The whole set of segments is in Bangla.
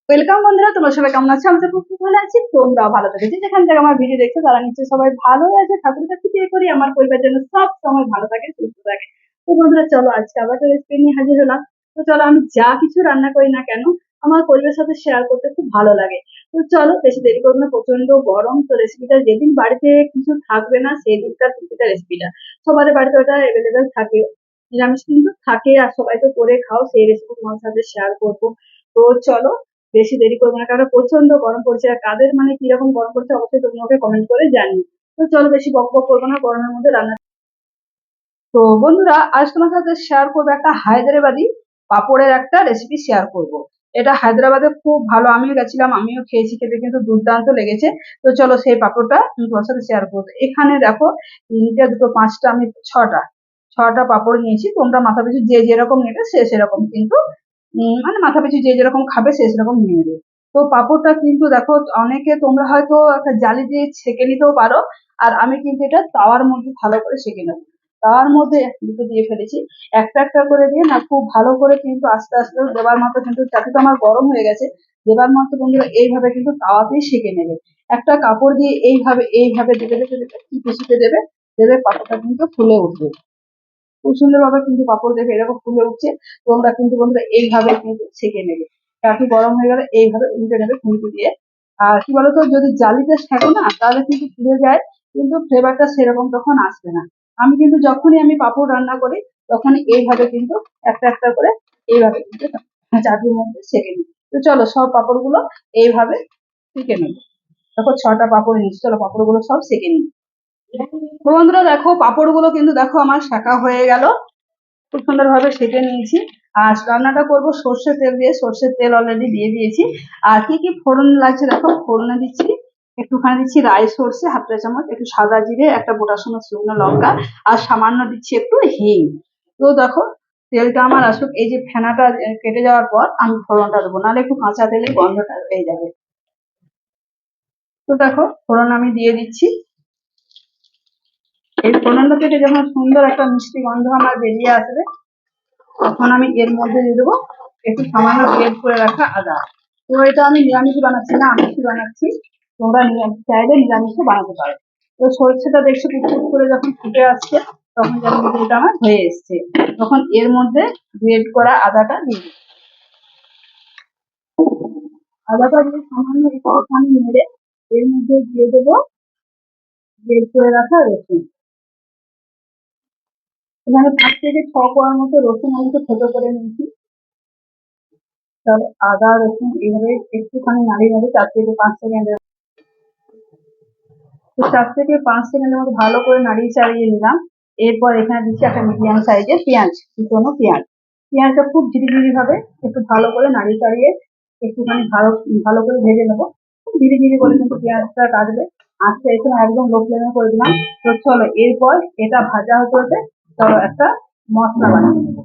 ওয়েলকাম বন্ধুরা, তোমরা সবাই কেমন আছো? আমি তো খুব ভালো আছি, তোমরাও ভালো থেকো। যেখান থেকে আমার ভিডিও দেখছো তারা নিশ্চয়ই সবাই ভালোই আছে। ঠাকুরের কাছে প্রে করি আমার পরিবার যেন সব সময় ভালো থাকে, সুস্থ থাকে। তো বন্ধুরা চলো, আজকে আবার একটা রেসিপি নিয়ে হাজির হলাম। তো চলো, আমি যা কিছু রান্না করি না কেন আমার পরিবারের সাথে শেয়ার করতে খুব ভালো লাগে। তো চলো, বেশি দেরি করবো না, প্রচন্ড গরম। তো রেসিপিটা যেদিন বাড়িতে কিছু থাকবে না সেই দিনকার রেসিপিটা সবার বাড়িতে ওটা অ্যাভেলেবেল থাকে, নিরামিষ কিন্তু থাকে, আর সবাই তো করে খাও, সেই রেসিপি তোমার সাথে শেয়ার করবো। তো চলো, বেশি দেরি করবো না, কারণ প্রচন্ড গরম পড়ছে। আর কাদের মানে কিরকম গরম পড়ছে অবশ্যই তুমি আমাকে কমেন্ট করে জানিও। তো চলো, বেশি বক বক করবো না, গরমের মধ্যে রান্না। তো বন্ধুরা, আজ তোমার সাথে শেয়ার করবো একটা হায়দ্রাবাদি পাপড়ের একটা রেসিপি শেয়ার করব। এটা হায়দ্রাবাদে খুব ভালো, আমিও গেছিলাম, আমিও খেয়েছি, খেতে কিন্তু দুর্দান্ত লেগেছে। তো চলো, সেই পাপড়টা আমি তোমার সাথে শেয়ার করবো। এখানে দেখো, তিনটে, দুটো, পাঁচটা, আমি ছটা ছটা পাপড় নিয়েছি। তোমরা মাথা পিছু যে যেরকম নেবে সে সেরকম কিন্তু মানে মাথা পিছু যে যেরকম খাবে সে সেরকম নিয়ে নেবে। তো পাপড়টা কিন্তু দেখো, অনেকে তোমরা হয়তো একটা জালি দিয়ে ছেঁকে নিতেও পারো, আর আমি কিন্তু এটা তাওয়ার মধ্যে ভালো করে সেঁকে নেবো। তার মধ্যে দুটো দিয়ে ফেলেছি, একটা একটা করে দিয়ে না খুব ভালো করে কিন্তু আস্তে আস্তে দেবার মতো, কিন্তু চাটু তো আমার গরম হয়ে গেছে। দেবার মতো বন্ধুরা এইভাবে কিন্তু তাওয়াতেই সেঁকে নেবে। একটা কাপড় দিয়ে এইভাবে এইভাবে দেবে দেবে দেবে, চিপে চিপে দেবে। দেবে, পাপড়টা কিন্তু ফুলে উঠবে। খুব সুন্দরভাবে কিন্তু পাপড় দেখে এরকম ফুলে উঠছে। তোমরা কিন্তু বন্ধুরা এইভাবে কিন্তু সেঁকে নেবে। চাটু গরম হয়ে গেলে এইভাবে উল্টে নেবে খুন্তি দিয়ে। আর কি বলতো, যদি জালিতে সেঁকো না তাহলে কিন্তু পুড়ে যায়, কিন্তু ফ্লেভারটা সেরকম তখন আসবে না। আমি কিন্তু যখনই আমি পাপড় রান্না করি তখনই এইভাবে কিন্তু একটা একটা করে এইভাবে কিন্তু চাটুর মধ্যে সেঁকে নিই। তো চলো, সব পাপড় গুলো এইভাবে সেঁকে নেবো। দেখো, ছটা পাপড় নিচ্ছি, চলো পাপড় গুলো সব সেঁকে নিই। তো বন্ধুরা দেখো, পাপড় গুলো কিন্তু দেখো আমার সেঁকা হয়ে গেল, খুব সুন্দরভাবে সেঁকে নিয়েছি। আর রান্নাটা করব সর্ষের তেল দিয়ে, সর্ষের তেল অলরেডি দিয়ে দিয়েছি। আর কি কি ফোড়ন লাগছে দেখো, ফোড়নে দিচ্ছি একটুখানি, দিচ্ছি রাই সর্ষে হাফ চা চামচ, একটু সাদা জিরে, একটা গোটা শুকনো লঙ্কা, আর সামান্য দিচ্ছি একটু হিং। তো দেখো, তেলটা আমার আসুক, এই যে ফেনাটা কেটে যাওয়ার পর আমি ফোড়নটা দেবো, নাহলে একটু কাঁচা তেলে গন্ধটা হয়ে যাবে। তো দেখো, ফোড়ন আমি দিয়ে দিচ্ছি। এই ফোড়নটা থেকে যখন সুন্দর একটা মিষ্টি গন্ধ আমার বেরিয়ে আসবে, তখন আমি এর মধ্যে দিয়ে দেবো একটু সামান্য গ্রেট করে রাখা আদা। তো এটা আমি নিরামিষ বানাচ্ছি না, আমিষই বানাচ্ছি। তোমরা চাইলে নিরামিষও বানাতে পারো। তো সরষেটা দেখছো কুচকুচ করে যখন ফুটে আসছে, তখন যেন এটা আমার হয়ে এসছে, তখন এর মধ্যে গ্রেট করা আদাটা দিয়ে দিই। আদাটা দিয়ে সামান্য একটুখানি নেড়ে এর মধ্যে দিয়ে দেবো গ্রেট করে রাখা রসুন। এখানে 5 থেকে 6 কোয়ার মতো রসুন আমি তো ছোট করে নিয়েছি। তাহলে আদা রসুন এইভাবে একটুখানি নাড়িয়ে নেবে 4 থেকে 5 সেকেন্ড। তো 4 থেকে 5 সেকেন্ডের মতো ভালো করে নাড়িয়ে চাড়িয়ে নিলাম। এরপর এখানে দিচ্ছি একটা মিডিয়াম সাইজের পেঁয়াজ, কুচনো পেঁয়াজ। পেঁয়াজটা খুব ঝিরিঝিরি ভাবে একটু ভালো করে নাড়িয়ে চাড়িয়ে একটুখানি ভালো ভালো করে ভেজে নেবো। খুব ধীরে করে কিন্তু পেঁয়াজটা কাটবে। আস্তে এখানে একদম লো ফ্লেমে করে দিলাম। তো চলো, এরপর এটা ভাজা হতে হতে চলো একটা মশলা বানিয়ে নেবো।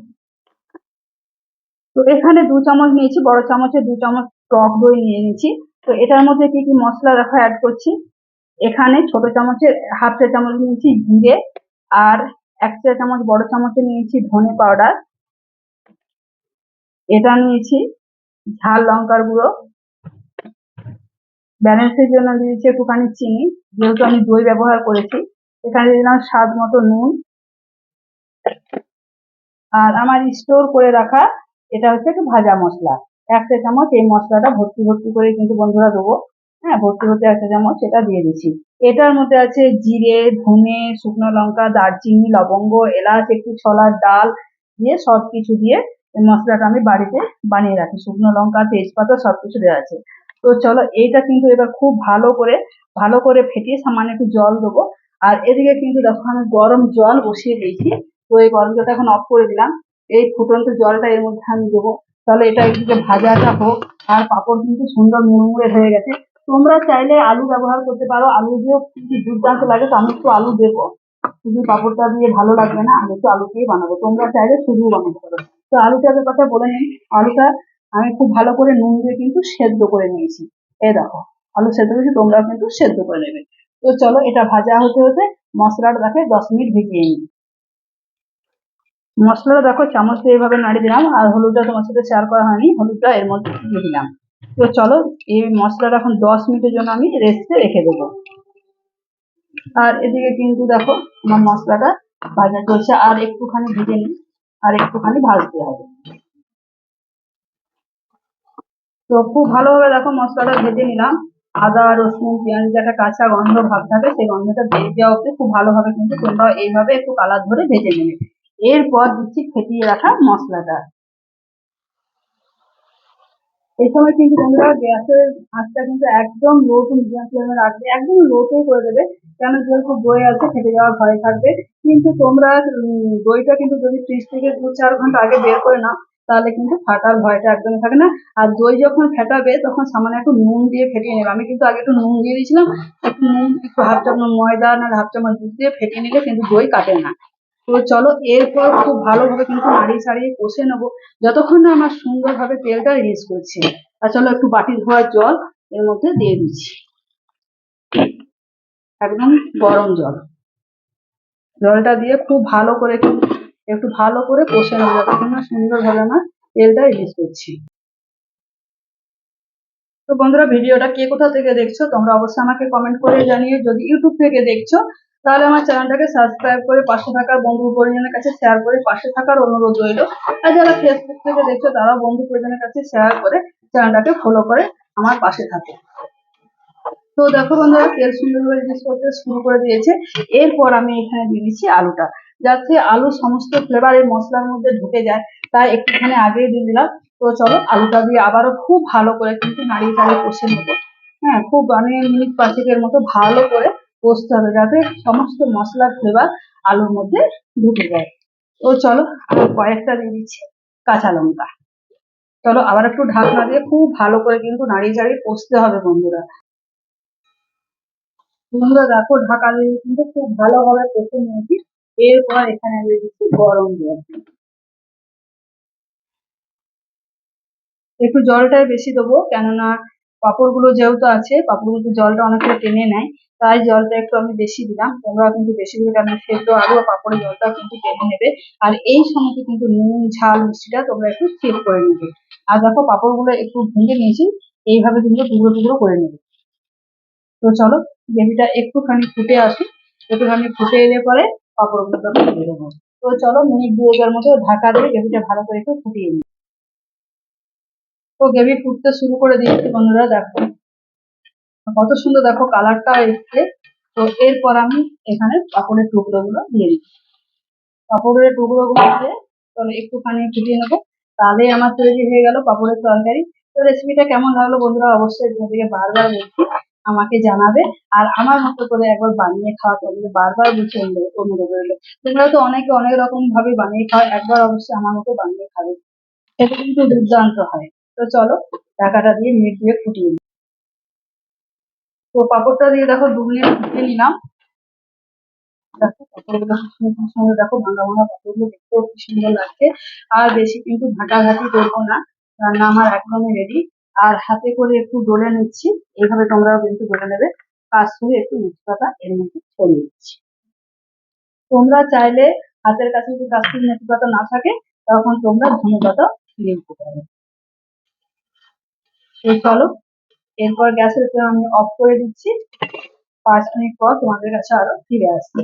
তো এখানে 2 চামচ নিয়েছি, বড় চামচে 2 চামচ টক দই নিয়ে নিয়েছি। তো এটার মধ্যে কি কি মশলা রাখা অ্যাড করছি, এখানে ছোট চামচের হাফ চা চামচ নিয়েছি জিরে, আর 1 চা চামচ বড় চামচে নিয়েছি ধনে পাউডার। এটা নিয়েছি ঝাল লঙ্কার গুঁড়ো, ব্যালেন্সের জন্য দিয়েছি একটুখানি চিনি, যেহেতু আমি দই ব্যবহার করেছি। এখানে দিলাম স্বাদ মতো নুন। আর আমার স্টোর করে রাখা এটা হচ্ছে একটু ভাজা মশলা, 1 চা চামচ। এই মশলাটা ভর্তি ভর্তি করে কিন্তু বন্ধুরা দেবো। হ্যাঁ, ভর্তি ভর্তি 1 চা চামচ এটা দিয়ে দিচ্ছি। এটার মধ্যে আছে জিরে, ধনে, শুকনো লঙ্কা, দারচিনি, লবঙ্গ, এলাচ, একটু ছোলার ডাল দিয়ে সবকিছু দিয়ে এই মশলাটা আমি বাড়িতে বানিয়ে রাখি। শুকনো লঙ্কা, তেজপাতা সবকিছু দেওয়া আছে। তো চলো, এইটা কিন্তু এবার খুব ভালো করে ফেটিয়ে সামান্য একটু জল দেবো। আর এদিকে কিন্তু দেখো, আমি গরম জল বসিয়ে দিয়েছি। তো এই গরম জলটা এখন অফ করে দিলাম। এই ফুটন্ত জলটা এর মধ্যে আমি দেবো। তাহলে এটা একদিকে ভাজাটা হোক। আর পাঁপড় কিন্তু সুন্দর মুড়মুড়ে হয়ে গেছে। তোমরা চাইলে আলু ব্যবহার করতে পারো, আলু দিয়েও কিন্তু দুর্দান্ত লাগে। তো আমি একটু আলু দেবো, শুধু পাঁপড়টা দিয়ে ভালো লাগবে না, আমি একটু আলু দিয়ে বানাবো। তোমরা চাইলে শুধু বানাতে পারো। তো আলুটার ব্যাপারটা বলে নিই। আলুটা আমি খুব ভালো করে নুন দিয়ে কিন্তু সেদ্ধ করে নিয়েছি। এই দেখো, আলু সেদ্ধ করেছি, তোমরাও কিন্তু সেদ্ধ করে নেবে। তো চলো, এটা ভাজা হতে হতে মশলাটা দেখে 10 মিনিট ভিজিয়ে নিই। মশলাটা দেখো চামচ দিয়ে এভাবে নাড়িয়ে দিলাম। আর হলুদটা তোমার সাথে শেয়ার করা হয়নি, হলুদটা এর মধ্যে দিয়ে দিলাম। তো চলো এই মশলাটা এখন 10 মিনিটের জন্য আমি রেস্টে রেখে দেবো। আর এদিকে কিন্তু দেখো আমার মশলাটা ভাজা চলছে, আর একটুখানি ভেজে নিই, আর একটুখানি ভাজতে হবে। তো খুব ভালোভাবে দেখো মশলাটা ভেজে নিলাম। আদা রসুন পেঁয়াজ যে একটা কাঁচা গন্ধ ভাব থাকে, সেই গন্ধটা বেরিয়ে যাওয়া অব্দি খুব ভালোভাবে কিন্তু তোমরা এইভাবে একটু কালার ধরে ভেজে নেবে। এরপর দিচ্ছি ফেটিয়ে রাখা মশলাটা। এই সময় কিন্তু তোমরা গ্যাসের আঁচটা কিন্তু একদম লো টু মিডিয়াম ফ্লেমে রাখবে, একদম লোতেই করে দেবে। কেন যেহেতু দই আছে ফেটে যাওয়ার ভয় থাকবে। কিন্তু তোমরা দইটা কিন্তু যদি ফ্রিজ থেকে 2-4 ঘন্টা আগে বের করে নাও, তাহলে কিন্তু ফাটার ভয়টা একদমই থাকে না। আর দই যখন ফেটাবে তখন সামান্য একটু নুন দিয়ে ফেটিয়ে নেবে। আমি কিন্তু আগে একটু নুন দিয়ে দিয়েছিলাম, একটু নুন, একটু হাফ চামচ ময়দা না হাফ চামচ দুধ দিয়ে ফেটিয়ে নিলে কিন্তু দই কাটে না। তো চলো এরপর খুব ভালোভাবে কিন্তু নাড়িয়ে ছাড়িয়ে কষে নেবো যতক্ষণ না আমার সুন্দরভাবে তেলটা রিলিজ করছে। আর চলো একটু বাটি ধোয়ার জল এর মধ্যে দিয়ে দিচ্ছি, একদম গরম জল। জলটা দিয়ে খুব ভালো করে একটু ভালো করে কষে নেবো যতক্ষণ না সুন্দরভাবে আমার তেলটা রিলিজ করছি। তো বন্ধুরা ভিডিওটা কে কোথা থেকে দেখছো তোমরা অবশ্যই আমাকে কমেন্ট করে জানিয়ে। যদি ইউটিউব থেকে দেখছো তাহলে আমার চ্যানেলটাকে সাবস্ক্রাইব করে পাশে থাকার বন্ধু পরিজনের কাছে শেয়ার করে পাশে থাকার অনুরোধ রইল। আর যারা ফেসবুক থেকে দেখছো তারাও বন্ধু পরিজনের কাছে শেয়ার করে চ্যানেলটাকে ফলো করে আমার পাশে থাকে। তো দেখো বন্ধুরা তেল সুন্দরভাবে রিলিজ করতে শুরু করে দিয়েছে। এরপর আমি এখানে দিয়ে দিচ্ছি আলুটা, যাতে আলু সমস্ত ফ্লেভার এই মশলার মধ্যে ঢুকে যায়, তাই একটুখানি আগে দিয়ে দিলাম। তো চলো আলুটা দিয়ে আবারও খুব ভালো করে কিন্তু নাড়িয়ে চাড়িয়ে কষে নেবো। হ্যাঁ, খুব আমি মিনিট 5-এর মতো ভালো করে কষতে হবে, যাতে সমস্ত মশলার ফ্লেভার আলুর মধ্যে ঢুকে যায়। তো চলো আর কয়েকটা দিয়ে দিচ্ছি কাঁচা লঙ্কা। চলো আবার একটু ঢাকনা দিয়ে খুব ভালো করে কিন্তু নাড়িয়ে চাড়িয়ে কষতে হবে বন্ধুরা। বন্ধুরা দেখো ঢাকা দিয়ে কিন্তু খুব ভালোভাবে কষে নিয়েছি। এরপর এখানে দিয়ে দিচ্ছি গরম জল। একটু জলটাই বেশি দেবো, কেননা পাঁপড়গুলো যেহেতু আছে পাঁপড়গুলো জলটা অনেকটা টেনে নেয়, তাই জলটা একটু আমি বেশি দিলাম। তোমরা কিন্তু বেশি দিলে, কেননা সেদ্ধ আলু আর পাঁপড়ের জলটা কিন্তু টেনে নেবে। আর এই সময়তে কিন্তু নুন ঝাল মিষ্টিটা তোমরা একটু চেক করে নেবে। আর দেখো পাঁপড়গুলো একটু ভেঙে নিয়েছি, এইভাবে কিন্তু টুকরো টুকরো করে নেবে। তো চলো গ্রেভিটা একটুখানি ফুটে আসুক, একটুখানি ফুটে এলে পরে পাঁপড়গুলো আমি দিয়ে দেবো। তো চলো মিনিট 2-এর মতো ঢাকা দিয়ে গ্রেভিটা ভালো করে একটু ফুটিয়ে নিই। তো গ্রেভি ফুটতে শুরু করে দিয়েছি বন্ধুরা, দেখো কত সুন্দর দেখো কালারটা এসছে। তো এরপর আমি এখানে পাঁপড়ের টুকরো গুলো দিয়ে দিচ্ছি। পাঁপড়ের টুকরো গুলো দিয়ে চলো একটুখানি ফুটিয়ে নেবো, তাহলে আমার তৈরি হয়ে গেল পাঁপড়ের তরকারি। তো রেসিপিটা কেমন লাগলো বন্ধুরা অবশ্যই তোমাদেরকে বারবার বলছি আমাকে জানাবে। আর আমার মতো করে একবার বানিয়ে খাওয়া তোমাদের বারবার বলছি অনুরোধ রইলো। তোমরা তো অনেকে অনেক রকম ভাবে বানিয়ে খাও, একবার অবশ্যই আমার মতো বানিয়ে খাবে, এটা কিন্তু দুর্দান্ত হয়। তো চলো ঢাকাটা দিয়ে মিনিট 2 ফুটিয়ে নিই। তো পাঁপড়টা দিয়ে দেখো 2 মিনিট ফুটিয়ে নিলাম। দেখো পাঁপড়গুলো সুন্দর সুন্দর, দেখো ভাঙা ভাঙা পাঁপড়গুলো দেখতেও কি সুন্দর লাগছে। আর বেশি কিন্তু ঘাটাঘাটি করবো না, রান্না আমার একদমই রেডি। আর হাতে করে একটু ডলে নিচ্ছি, এইভাবে তোমরাও কিন্তু ডলে নেবে। কাশ্মীরি একটু মিষ্টি পাতা এর মধ্যে ছড়িয়ে দিচ্ছি। তোমরা চাইলে হাতের কাছে যদি কাশ্মীরি মেথি পাতা না থাকে তখন তোমরা ধনে পাতা দিয়ে দিতে পারো। তো চলো এরপর গ্যাসের ফ্লেম আমি অফ করে দিচ্ছি। 5 মিনিট পর তোমাদের কাছে আরো ফিরে আসছে।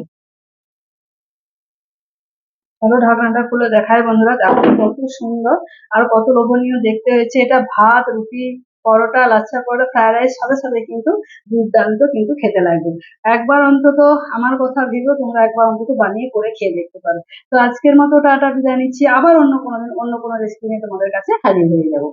চলো ঢাকনাটা খুলে দেখাই বন্ধুরা, দেখো কত সুন্দর আর কত লোভনীয় দেখতে হয়েছে। এটা ভাত, রুটি, পরোটা, লাচ্ছা পরোটা, ফ্রাইড রাইস সাথে সাথে কিন্তু দুর্দান্ত কিন্তু খেতে লাগবে। একবার অন্তত আমার কথা ভেবে তোমরা একবার অন্তত বানিয়ে করে খেয়ে দেখতে পারো। তো আজকের মতো টাটা, বিদায় নিচ্ছি। আবার অন্য কোনো দিন অন্য কোনো রেসিপি নিয়ে তোমাদের কাছে হাজির হয়ে যাবো।